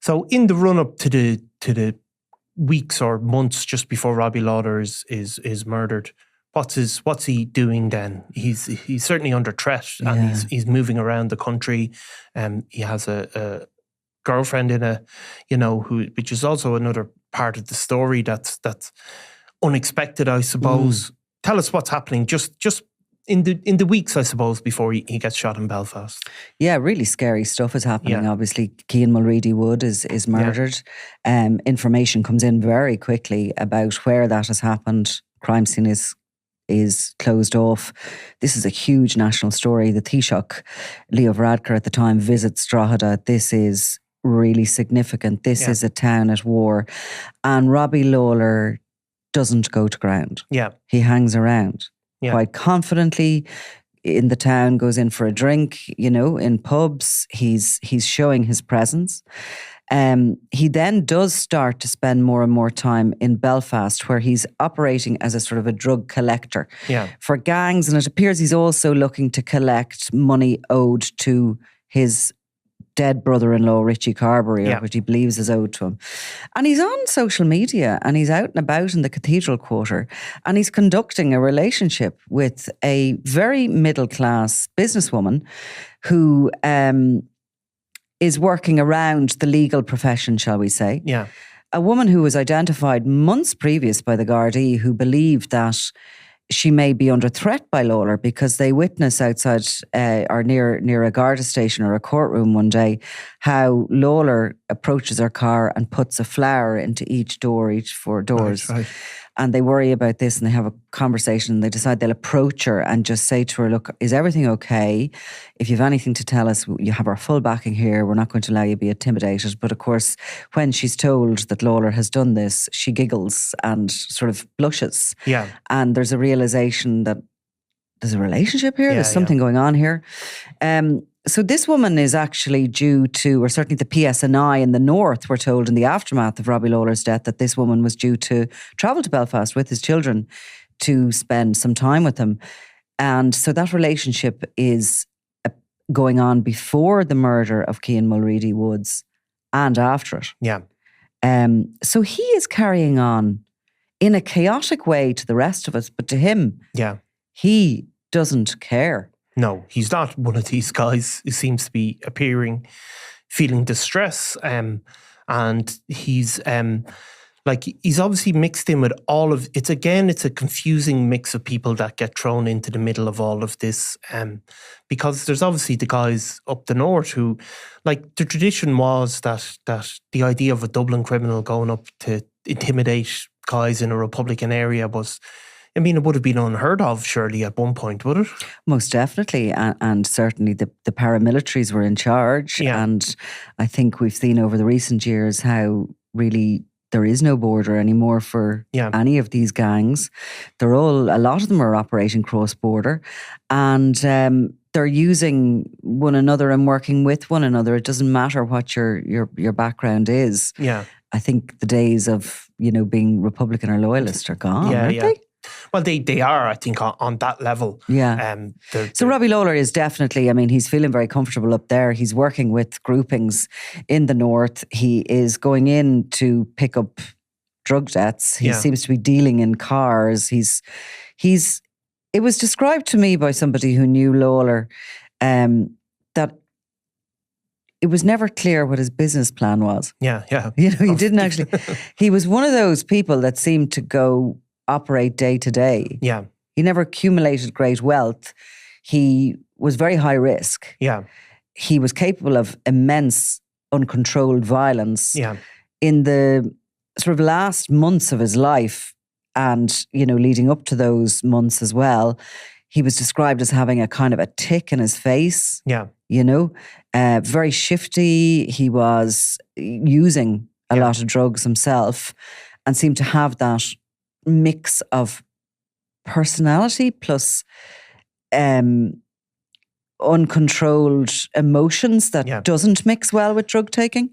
So in the run up to the weeks or months just before Robbie Lawlor is murdered, what's he doing then? He's certainly under threat, and he's moving around the country. He has a girlfriend which is also another part of the story that's unexpected, I suppose. Tell us what's happening just in the weeks, I suppose, before he gets shot in Belfast. Yeah, really scary stuff is happening. Obviously, Keane Mulready Woods is murdered. Information comes in very quickly about where that has happened. Crime scene is closed off. This is a huge national story. The Taoiseach, Leo Varadkar at the time, visits Drogheda. This is really significant. This is a town at war. And Robbie Lawlor doesn't go to ground. Yeah. He hangs around quite confidently in the town, goes in for a drink, in pubs. He's showing his presence. He then does start to spend more and more time in Belfast, where he's operating as a sort of a drug collector for gangs. And it appears he's also looking to collect money owed to his dead brother-in-law, Richie Carberry, which he believes is owed to him. And he's on social media, and he's out and about in the Cathedral Quarter, and he's conducting a relationship with a very middle-class businesswoman who is working around the legal profession, shall we say. Yeah. A woman who was identified months previous by the Gardaí, who believed that she may be under threat by Lawlor, because they witness outside or near a Garda station or a courtroom one day how Lawlor approaches her car and puts a flower into each 4 doors. Right. And they worry about this, and they have a conversation, and they decide they'll approach her and just say to her, look, is everything okay? If you have anything to tell us, you have our full backing here. We're not going to allow you to be intimidated. But of course, when she's told that Lawlor has done this, she giggles and sort of blushes. Yeah. And there's a realization that there's a relationship here. There's something going on here. So this woman is actually due to, or certainly the PSNI in the north were told in the aftermath of Robbie Lawlor's death, that this woman was due to travel to Belfast with his children to spend some time with him. And so that relationship is going on before the murder of Keane Mulready Woods and after it. Yeah. So he is carrying on in a chaotic way to the rest of us, but to him, he doesn't care. No, he's not one of these guys who seems to be feeling distress. And he's he's obviously mixed in with all of it's a confusing mix of people that get thrown into the middle of all of this. Because there's obviously the guys up the north who, like, the tradition was that the idea of a Dublin criminal going up to intimidate guys in a Republican area was, I mean, it would have been unheard of, surely, at one point, would it? Most definitely. And certainly the paramilitaries were in charge. Yeah. And I think we've seen over the recent years how really there is no border anymore for any of these gangs. A lot of them are operating cross-border. And they're using one another and working with one another. It doesn't matter what your background is. Yeah. I think the days of, being Republican or loyalist are gone, aren't they? Well, they are, I think, on that level. Yeah. So Robbie Lawlor is definitely, he's feeling very comfortable up there. He's working with groupings in the north. He is going in to pick up drug debts. He seems to be dealing in cars. It was described to me by somebody who knew Lawlor that it was never clear what his business plan was. Yeah. He didn't actually. He was one of those people that seemed to operate day to day. Yeah. He never accumulated great wealth. He was very high risk. Yeah. He was capable of immense uncontrolled violence. Yeah. In the sort of last months of his life, and, leading up to those months as well, he was described as having a kind of a tick in his face. Yeah. Very shifty. He was using a lot of drugs himself and seemed to have that mix of personality plus uncontrolled emotions that doesn't mix well with drug taking.